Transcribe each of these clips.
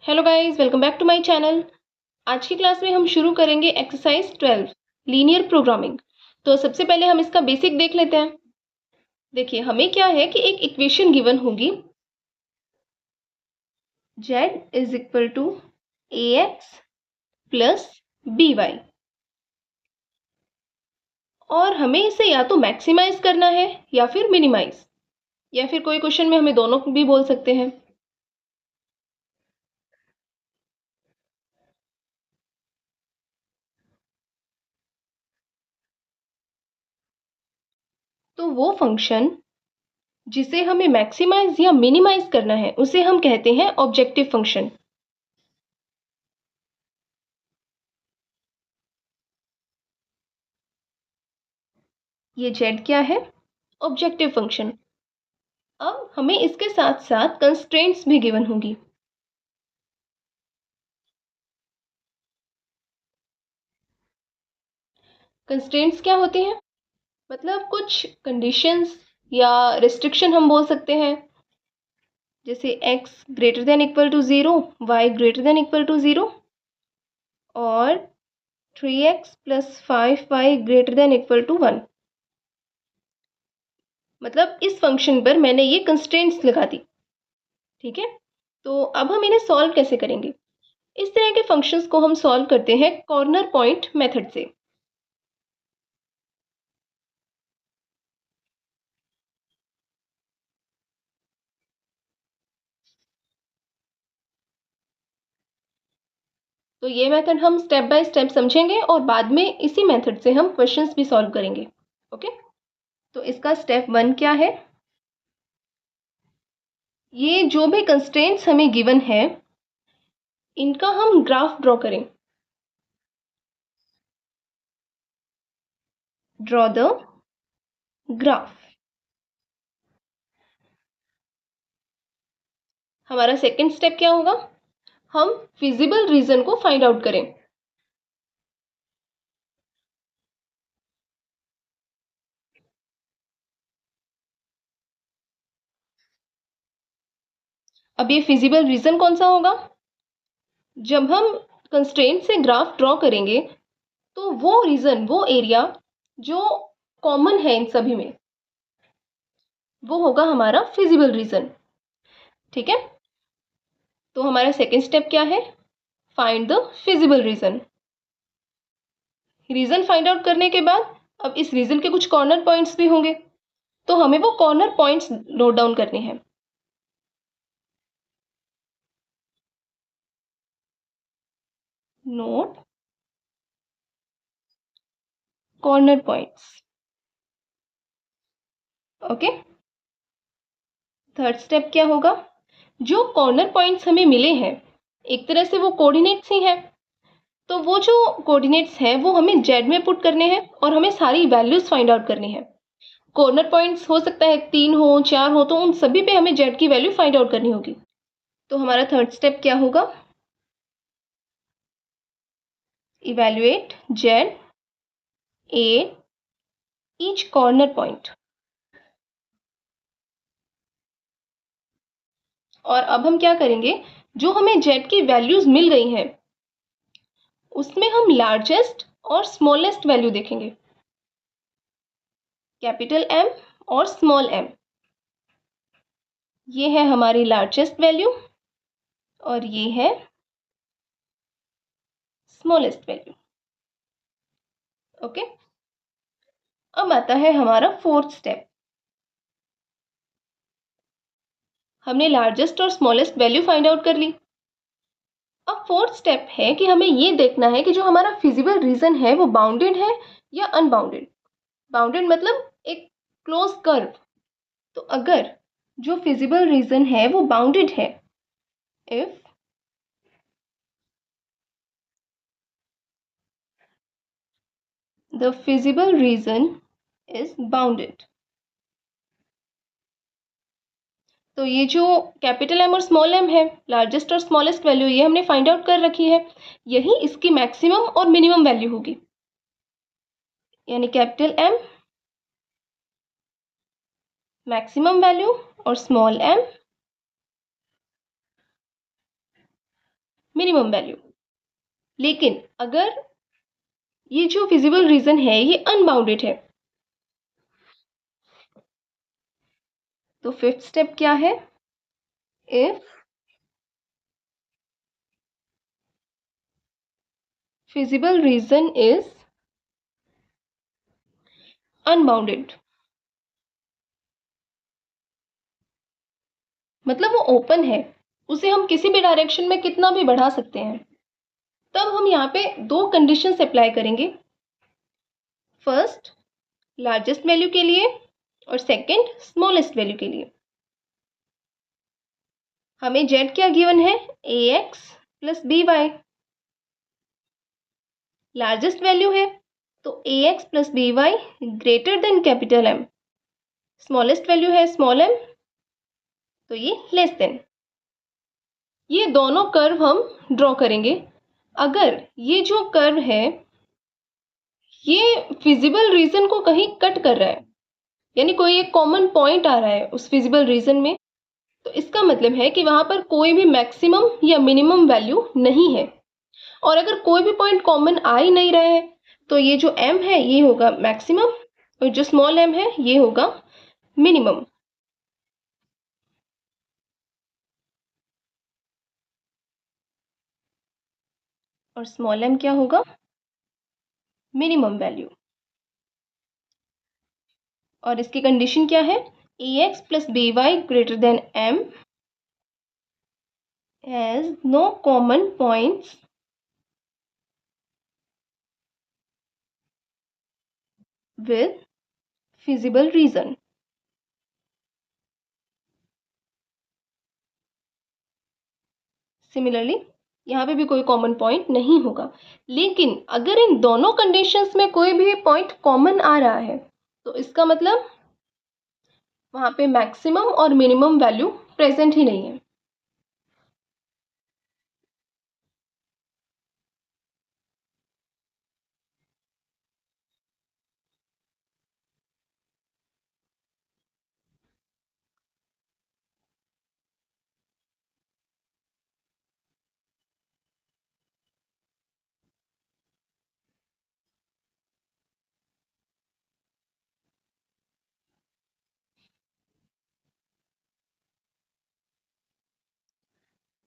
Hello guys, welcome back to my channel. आज की class में हम शुरू करेंगे एक्सरसाइज 12 लीनियर प्रोग्रामिंग। तो सबसे पहले हम इसका बेसिक देख लेते हैं। देखिए, हमें क्या है कि एक इक्वेशन गिवन होगी z is equal to ax plus by, और हमें इसे या तो मैक्सिमाइज करना है या फिर मिनिमाइज, या फिर कोई क्वेश्चन में हमें दोनों भी बोल सकते हैं। तो वो फंक्शन जिसे हमें मैक्सिमाइज या मिनिमाइज करना है उसे हम कहते हैं ऑब्जेक्टिव फंक्शन। ये z क्या है? Objective function. अब हमें इसके साथ साथ कंस्ट्रेंट्स भी गिवन होंगी। कंस्ट्रेंट्स क्या होती हैं? मतलब कुछ कंडीशंस या रिस्ट्रिक्शन हम बोल सकते हैं, जैसे x greater than equal to 0, y greater than equal to 0, और 3x plus 5y greater than equal to 1। मतलब इस फंक्शन पर मैंने ये कंस्ट्रेंट्स लगा दी। ठीक है, तो अब हम इन्हें सॉल्व कैसे करेंगे? इस तरह के फंक्शंस को हम सॉल्व करते हैं कॉर्नर पॉइंट मेथड से। तो ये मेथड हम स्टेप बाय स्टेप समझेंगे और बाद में इसी मेथड से हम क्वेश्चंस भी सॉल्व करेंगे। ओके, तो इसका स्टेप 1 क्या है? ये जो भी कंस्ट्रेंट्स हमें गिवन है इनका हम ग्राफ ड्रॉ करें। Draw the graph. हमारा सेकंड स्टेप क्या होगा? हम फिजिबल रीजन को फाइंड आउट करें। अब ये फिजिबल रीजन कौन सा होगा? जब हम कंस्ट्रेंट से ग्राफ ड्रॉ करेंगे तो वो रीजन, वो एरिया जो कॉमन है इन सभी में, वो होगा हमारा फिजिबल रीजन। ठीक है, तो हमारा सेकेंड स्टेप क्या है? Find the feasible region. Region find out करने के बाद अब इस रीजन के कुछ कॉर्नर पॉइंट्स भी होंगे, तो हमें वो कॉर्नर पॉइंट्स नोट डाउन करने हैं। Note corner points. Okay, third step क्या होगा? जो कॉर्नर पॉइंट्स हमें मिले हैं एक तरह से वो कोऑर्डिनेट्स ही हैं, तो वो जो कोऑर्डिनेट्स हैं वो हमें जेड में पुट करने हैं और हमें सारी वैल्यूज फाइंड आउट करनी है। कॉर्नर पॉइंट्स हो सकता है 3 हो, 4 हो, तो उन सभी पे हमें जेड की वैल्यू फाइंड आउट करनी होगी। तो हमारा थर्ड स्टेप क्या होगा? Evaluate Z A each corner point. और अब हम क्या करेंगे? जो हमें जेड की वैल्यूज मिल गई हैं उसमें हम लार्जेस्ट और स्मॉलेस्ट वैल्यू देखेंगे, कैपिटल एम और स्मॉल एम। ये है हमारी लार्जेस्ट वैल्यू और ये है स्मॉलेस्ट वैल्यू। ओके, अब आता है हमारा फोर्थ स्टेप। हमने लार्जेस्ट और स्मॉलेस्ट वैल्यू फाइंड आउट कर ली। अब फोर्थ स्टेप है कि हमें ये देखना है कि जो हमारा फिजिबल रीजन है वो बाउंडेड है या अनबाउंडेड। बाउंडेड मतलब एक क्लोज कर्व। तो अगर जो फिजिबल रीजन है वो बाउंडेड है, if the feasible reason is bounded, तो ये जो कैपिटल एम और स्मॉल एम है, लार्जेस्ट और स्मॉलेस्ट वैल्यू, ये हमने फाइंड आउट कर रखी है। यही इसकी मैक्सिमम और मिनिमम वैल्यू होगी, यानी कैपिटल एम मैक्सिमम वैल्यू और स्मॉल एम मिनिमम वैल्यू। लेकिन अगर ये जो फिजिबल रीजन है ये अनबाउंडेड है, तो फिफ्थ स्टेप क्या है? If feasible region is unbounded, मतलब वो ओपन है, उसे हम किसी भी डायरेक्शन में कितना भी बढ़ा सकते हैं। तब हम यहाँ पे दो कंडीशंस अप्लाई करेंगे। फर्स्ट लार्जेस्ट वैल्यू के लिए और सेकंड स्मॉलेस्ट वैल्यू के लिए। हमें z क्या गिवन है? ax plus by। Largest value है तो ax plus by greater then capital M। Smallest value है स्मॉल m, तो ये लेस देन। ये दोनों कर्व हम ड्रॉ करेंगे। अगर ये जो कर्व है ये फिजिबल रीजन को कहीं कट कर रहा है, यानी कोई एक कॉमन पॉइंट आ रहा है उस फिजिबल रीजन में, तो इसका मतलब है कि वहां पर कोई भी मैक्सिमम या मिनिमम वैल्यू नहीं है। और अगर कोई भी पॉइंट कॉमन आ ही नहीं रहा है तो ये जो m है ये होगा मैक्सिमम और जो स्मॉल m है ये होगा मिनिमम। और स्मॉल m क्या होगा? Minimum value. और इसकी कंडीशन क्या है? ax plus by greater than m has no common points with feasible reason। Similarly यहाँ पे भी कोई कॉमन पॉइंट नहीं होगा। लेकिन अगर इन दोनों कंडीशंस में कोई भी पॉइंट कॉमन आ रहा है तो इसका मतलब वहाँ पे मैक्सिमम और मिनिमम वैल्यू प्रेजेंट ही नहीं है।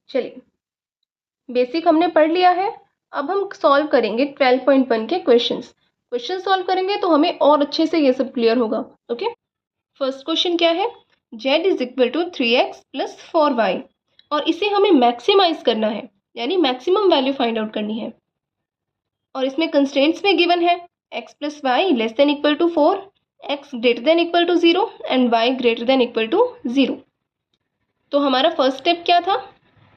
चलिए, बेसिक हमने पढ़ लिया है। अब हम सॉल्व करेंगे 12.1 के क्वेश्चंस। क्वेश्चन सॉल्व करेंगे तो हमें और अच्छे से ये सब क्लियर होगा। ओके, फर्स्ट क्वेश्चन क्या है? z is equal to 3x plus 4y और इसे हमें मैक्सिमाइज करना है, यानी मैक्सिमम वैल्यू फाइंड आउट करनी है। और इसमें कंस्ट्रेंट्स में गिवन है x plus y less than equal to 4, x greater than equal to 0 and y greater than equal to 0। तो हमारा फर्स्ट स्टेप क्या था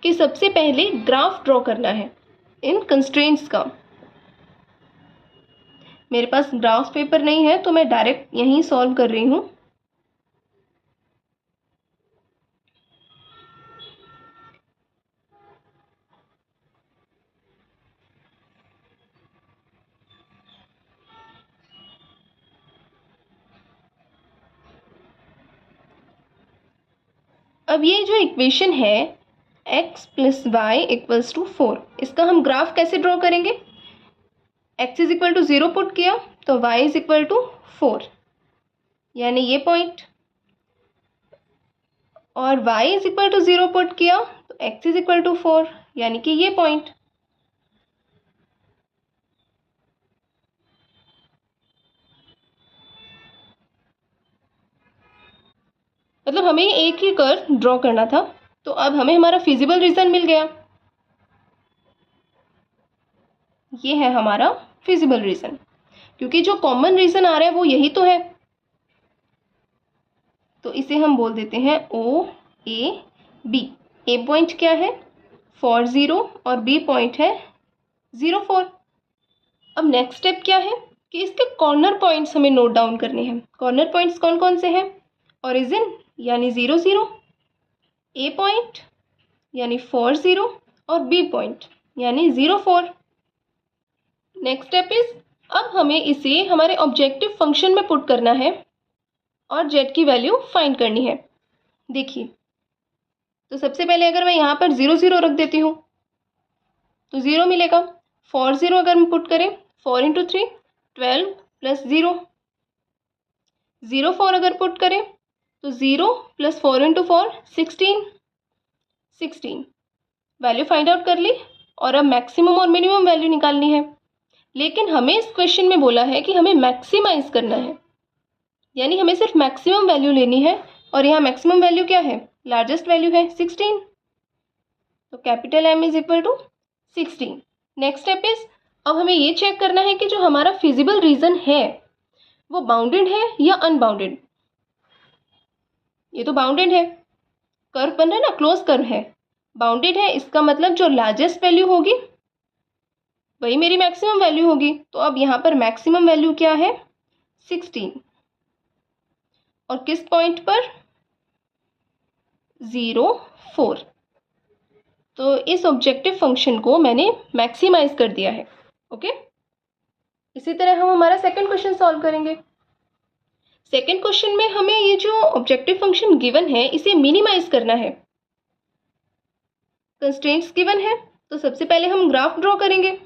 कि सबसे पहले ग्राफ ड्रॉ करना है इन कंस्ट्रेंट्स का। मेरे पास ग्राफ पेपर नहीं है तो मैं डायरेक्ट यहीं सॉल्व कर रही हूँ। अब ये जो इक्वेशन है x plus y equals to 4, इसका हम ग्राफ कैसे ड्रॉ करेंगे? x is equal to 0 put किया तो y इज इक्वल टू 4, यानी ये पॉइंट, और y is equal to 0 put किया तो x इज इक्वल टू 4, यानी कि ये पॉइंट। मतलब हमें एक ही कर्व ड्रॉ करना था। तो अब हमें हमारा फिजिबल रीजन मिल गया। ये है हमारा फिजिबल रीजन, क्योंकि जो कॉमन रीजन आ रहा है वो यही तो है। तो इसे हम बोल देते हैं ओ ए बी। ए पॉइंट क्या है? 4 0 और बी पॉइंट है 0 4। अब नेक्स्ट स्टेप क्या है कि इसके कॉर्नर पॉइंट्स हमें नोट डाउन करने हैं। कॉर्नर पॉइंट्स कौन कौन से हैं? ओरिजिन यानी 0 0, ए पॉइंट यानी 4 0 और बी पॉइंट यानी 0 4। नेक्स्ट स्टेप इज, अब हमें इसे हमारे ऑब्जेक्टिव फंक्शन में पुट करना है और z की वैल्यू फाइंड करनी है। देखिए, तो सबसे पहले अगर मैं यहाँ पर 0 0 रख देती हूँ तो 0 मिलेगा। फॉर 0 अगर हम पुट करें, 4 इंटू 3 12 प्लस 0। 0 4 अगर पुट करें तो 0 plus 4 into 4 16। Value find out कर ली और अब मैक्सिमम और मिनिमम वैल्यू निकालनी है। लेकिन हमें इस क्वेश्चन में बोला है कि हमें मैक्सिमाइज करना है, यानी हमें सिर्फ मैक्सिमम वैल्यू लेनी है। और यहाँ मैक्सिमम वैल्यू क्या है? लार्जेस्ट वैल्यू है 16। तो capital M is equal to 16। Next step is, अब हमें ये चेक करना है कि जो हमारा फिजिबल रीजन है वो बाउंडेड है या अनबाउंडेड। ये तो बाउंडेड है, कर्व बन रहा है ना, क्लोज कर्व है। बाउंडेड है इसका मतलब जो लार्जेस्ट वैल्यू होगी वही मेरी मैक्सिमम वैल्यू होगी। तो अब यहाँ पर मैक्सिमम वैल्यू क्या है? 16। और किस पॉइंट पर? 0 4। तो इस ऑब्जेक्टिव फंक्शन को मैंने मैक्सिमाइज कर दिया है। ओके, इसी तरह हम हमारा सेकंड क्वेश्चन सॉल्व करेंगे। सेकंड क्वेश्चन में हमें ये जो ऑब्जेक्टिव फंक्शन गिवन है इसे मिनिमाइज करना है। कंस्ट्रेंट्स गिवन है तो सबसे पहले हम ग्राफ ड्रॉ करेंगे,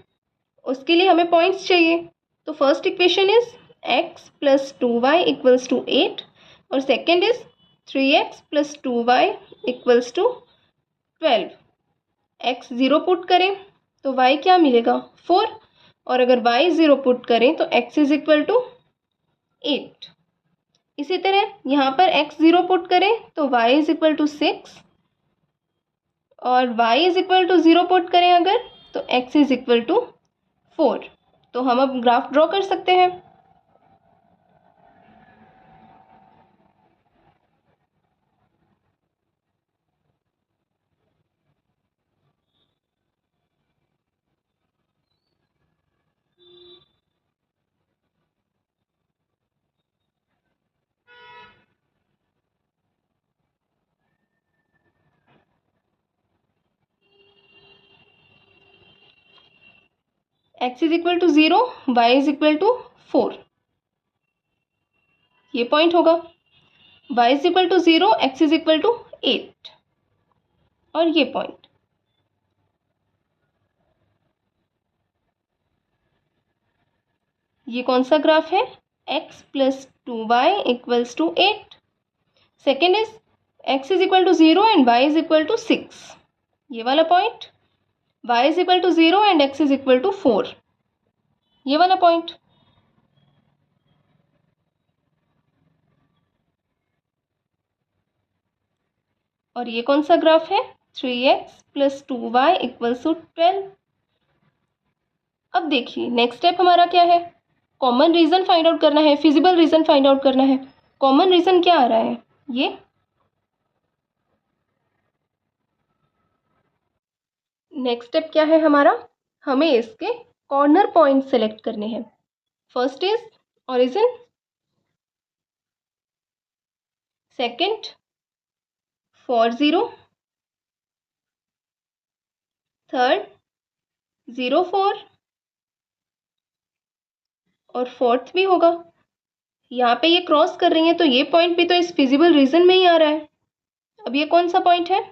उसके लिए हमें पॉइंट्स चाहिए। तो first equation is x plus 2y equals to 8 और second is 3x plus 2y equals to 12। x 0 put करें तो y क्या मिलेगा? 4। और अगर y 0 पुट करें तो x इज इक्वल टू 8। इसी तरह यहाँ पर x 0 पुट करें तो y इज इक्वल टू 6 और y is equal to 0 put करें अगर तो x इज इक्वल टू 4। तो हम अब ग्राफ ड्रॉ कर सकते हैं। x is equal to 0, y is equal to 4, ये पॉइंट होगा। y is equal to 0, x is equal to 8 और ये पॉइंट। ये कौन सा ग्राफ है? x plus 2y equals to 8। Second is x is equal to 0 and y is equal to 6, ये वाला point. y is equal to 0 and x is equal to 4, ये वाला पॉइंट। और ये कौन सा ग्राफ है? 3x plus 2y equals to 12। अब देखिए नेक्स्ट स्टेप हमारा क्या है? कॉमन रीजन फाइंड आउट करना है, फिजिबल रीजन फाइंड आउट करना है। कॉमन रीजन क्या आ रहा है? ये। नेक्स्ट स्टेप क्या है हमारा? हमें इसके कॉर्नर पॉइंट सेलेक्ट करने हैं। First is origin, second 4 0, third 0 4 और फोर्थ भी होगा। यहाँ पे ये क्रॉस कर रही है तो ये पॉइंट भी तो इस फिजिबल रीजन में ही आ रहा है। अब ये कौन सा पॉइंट है?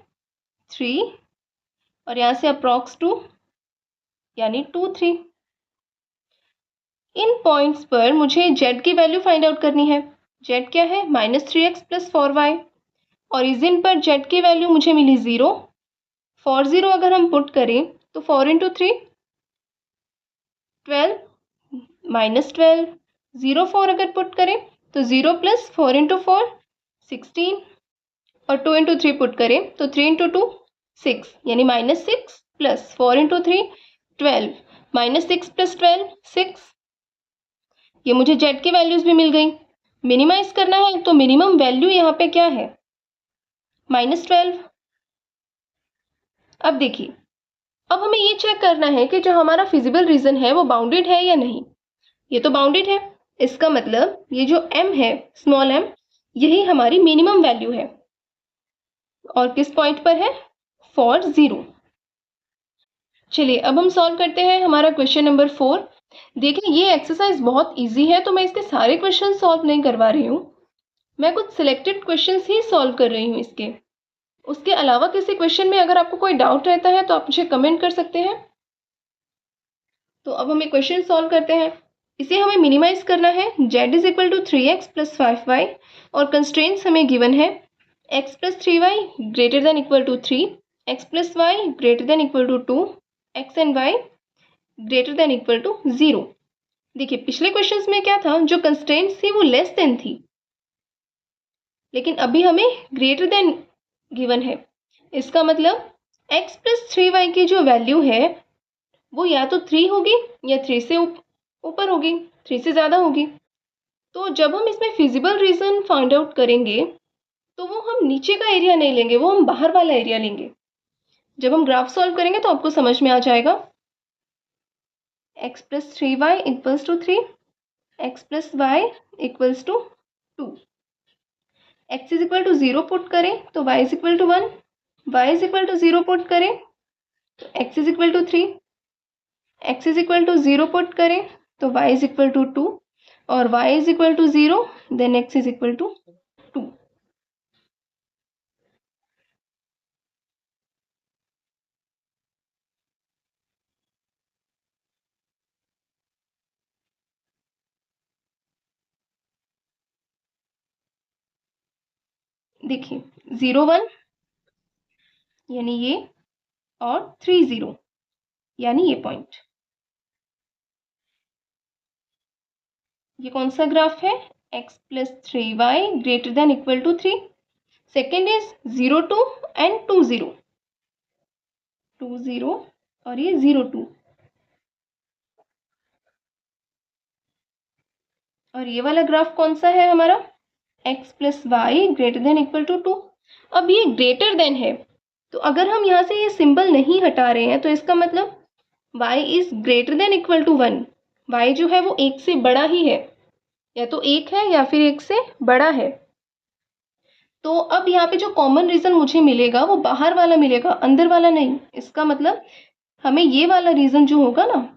3 और यहाँ से अप्रॉक्स 2 यानी 2 3। इन पॉइंट्स पर मुझे z की वैल्यू फाइंड आउट करनी है। z क्या है? -3x plus 4y। ओरिजिन पर z की वैल्यू मुझे मिली 0। 4 0 अगर हम पुट करें तो 4 इंटू 3 12 -12। 0 4 अगर पुट करें तो 0 प्लस 4 इंटू 4 16 और 2 इंटू 3 पुट करें तो 3 इंटू 2 6 यानी -6 प्लस 4 इंटू 3 12 -6 प्लस 12 6। ये मुझे z की वैल्यूज भी मिल गई। मिनिमाइज करना है तो मिनिमम वैल्यू यहाँ पे क्या है? -12। अब देखिए, अब हमें ये चेक करना है कि जो हमारा फिजिबल रीजन है वो बाउंडेड है या नहीं। ये तो बाउंडेड है, इसका मतलब ये जो m है, स्मॉल m, यही हमारी मिनिमम वैल्यू है। और किस पॉइंट पर है? 4 0। चलिए अब हम सॉल्व करते हैं हमारा क्वेश्चन नंबर 4। देखिए ये एक्सरसाइज बहुत इजी है तो मैं इसके सारे क्वेश्चन सॉल्व नहीं करवा रही हूँ, मैं कुछ सिलेक्टेड क्वेश्चंस ही सॉल्व कर रही हूँ इसके। उसके अलावा किसी क्वेश्चन में अगर आपको कोई डाउट रहता है तो आप मुझे कमेंट कर सकते हैं। तो अब हम इक्वेशन सॉल्व करते हैं। इसे हमें मिनिमाइज करना है। z is equal to 3x plus 5y और कंस्ट्रेंट्स हमें गिवन है x plus 3y greater than equal to 3, x plus y greater than equal to 2, x and y greater than equal to 0। देखिए पिछले questions में क्या था, जो constraints थी वो लेस देन थी, लेकिन अभी हमें ग्रेटर देन गिवन है। इसका मतलब x प्लस 3y की जो वैल्यू है वो या तो 3 होगी या 3 से ऊपर होगी, 3 से ज़्यादा होगी। तो जब हम इसमें फिजिबल रीजन फाइंड आउट करेंगे तो वो हम नीचे का एरिया नहीं लेंगे, वो हम बाहर वाला एरिया लेंगे। जब हम ग्राफ सॉल्व करेंगे तो आपको समझ में आ जाएगा। x plus 3y equals to 3, x plus y equals to 2। x is equal to 0 put करें तो y is equal to 1, y is equal to 0 put करें तो x is equal to 3, x is equal to 0 put करें तो y is equal to 2 और y is equal to 0 then x is equal to 2। देखिए 0 1 यानी ये और 3 0 यानी ये पॉइंट। ये कौन सा ग्राफ है, x plus 3y greater than equal to 3। Second is 0 2 and 2 0, 2 0 और ये 0 2। और ये वाला ग्राफ कौन सा है हमारा, x plus y greater than equal to 2। अब ये ग्रेटर देन है तो अगर हम यहाँ से ये सिंबल नहीं हटा रहे हैं तो इसका मतलब y is greater than equal to 1। y जो है वो 1 से बड़ा ही है, या तो 1 है या फिर 1 से बड़ा है। तो अब यहाँ पे जो कॉमन रीजन मुझे मिलेगा वो बाहर वाला मिलेगा, अंदर वाला नहीं। इसका मतलब हमें ये वाला रीजन जो होगा ना,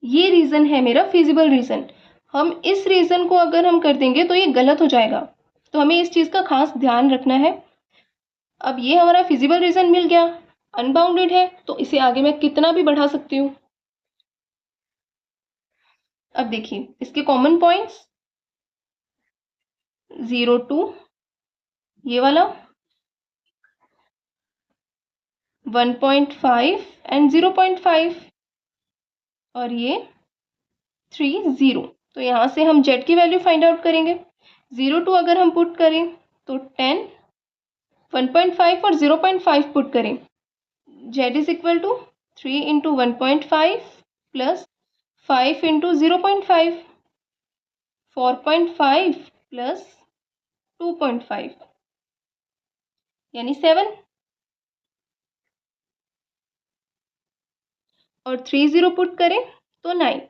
ये रीजन है मेरा फिजिबल रीजन। हम इस रीजन को अगर हम कर देंगे तो ये गलत हो जाएगा, तो हमें इस चीज का खास ध्यान रखना है। अब ये हमारा फिजिबल रीजन मिल गया, अनबाउंडेड है, तो इसे आगे मैं कितना भी बढ़ा सकती हूँ। अब देखिए इसके कॉमन पॉइंट्स 0 2, ये वाला 1.5 एंड 0.5 और ये 3 0। तो यहाँ से हम z की वैल्यू फाइंड आउट करेंगे। 0 2 अगर हम पुट करें तो 10, 1.5 और 0.5 पुट करें, z is equal to 3 into 1.5 plus 5 into 0.5, 4.5 plus 2.5 यानी 7 और 3 0 पुट करें तो 9।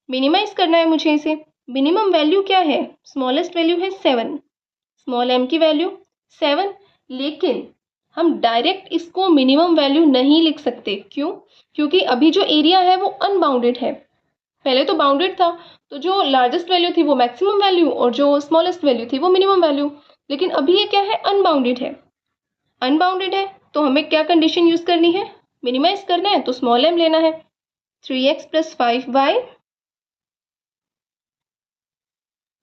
मिनिमाइज करना है मुझे इसे। मिनिमम वैल्यू क्या है, स्मॉलेस्ट वैल्यू है 7, स्मॉल m की वैल्यू 7। लेकिन हम डायरेक्ट इसको मिनिमम वैल्यू नहीं लिख सकते, क्यों, क्योंकि अभी जो एरिया है वो अनबाउंडेड है। पहले तो बाउंडेड था, तो जो लार्जेस्ट वैल्यू थी वो मैक्सिमम वैल्यू और जो स्मॉलेस्ट वैल्यू थी वो मिनिमम वैल्यू। लेकिन अभी ये क्या है, अनबाउंडेड है। अनबाउंडेड है तो हमें क्या कंडीशन यूज करनी है, मिनिमाइज करना है तो स्मॉल m लेना है। 3x plus 5y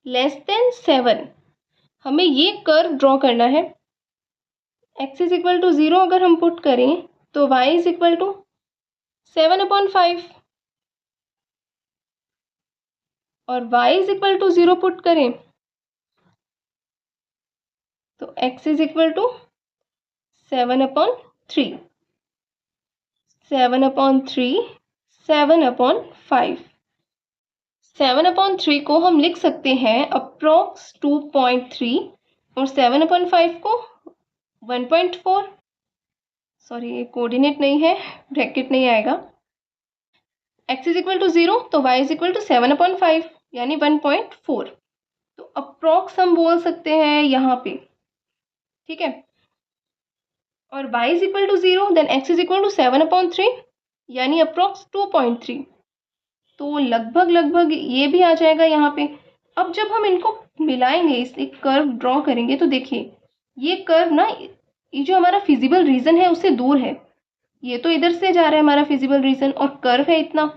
less than 7, हमें ये कर्व ड्रॉ करना है। x इज इक्वल टू 0 अगर हम पुट करें तो y इज इक्वल टू 7/5 और y is equal to 0 put करें तो x इज इक्वल टू 7/3, 7/3, 7/5। 7/3 को हम लिख सकते हैं अप्रोक्स 2.3 और 7/5 को 1.4। सॉरी ये कोऑर्डिनेट नहीं है, ब्रैकेट नहीं आएगा। x इज इक्वल टू 0 तो y इज इक्वल टू 7/5 यानी 1.4। तो अप्रोक्स हम बोल सकते हैं यहाँ पे, ठीक है। और y is equal to 0 then x is equal to 7/3 यानी अप्रोक्स 2.3। तो लगभग लगभग ये भी आ जाएगा यहाँ पे। अब जब हम इनको मिलाएंगे, इस एक कर्व ड्रॉ करेंगे तो देखिए ये कर्व ना ये जो हमारा फिजिबल रीजन है उससे दूर है। ये तो इधर से जा रहा है हमारा फिजिबल रीजन और कर्व है इतना,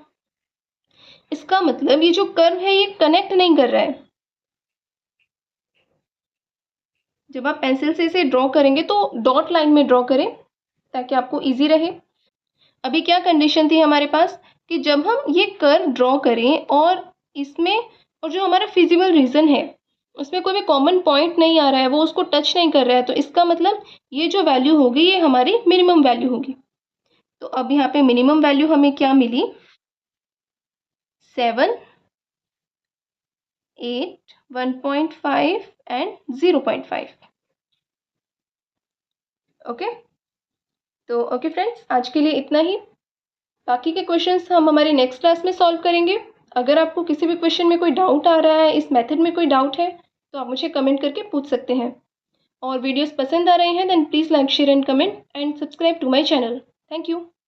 इसका मतलब ये जो कर्व है ये कनेक्ट नहीं कर रहा है। जब आप पेंसिल से इसे ड्रॉ करेंगे तो डॉट लाइन में ड्रॉ करें ताकि आपको इजी रहे। अभी क्या कंडीशन थी हमारे पास कि जब हम ये कर्व ड्रॉ करें और इसमें और जो हमारा फिजिबल रीजन है उसमें कोई भी कॉमन पॉइंट नहीं आ रहा है, वो उसको टच नहीं कर रहा है, तो इसका मतलब ये जो वैल्यू होगी ये हमारी मिनिमम वैल्यू होगी। तो अब यहाँ पे मिनिमम वैल्यू हमें क्या मिली, 7, 8, 1.5 एंड 0.5। ओके, तो ओके फ्रेंड्स, आज के लिए इतना ही। बाकी के क्वेश्चंस हम हमारे नेक्स्ट क्लास में सॉल्व करेंगे। अगर आपको किसी भी क्वेश्चन में कोई डाउट आ रहा है, इस मेथड में कोई डाउट है, तो आप मुझे कमेंट करके पूछ सकते हैं। और वीडियोस पसंद आ रहे हैं then please like share and comment and subscribe to my channel. Thank you.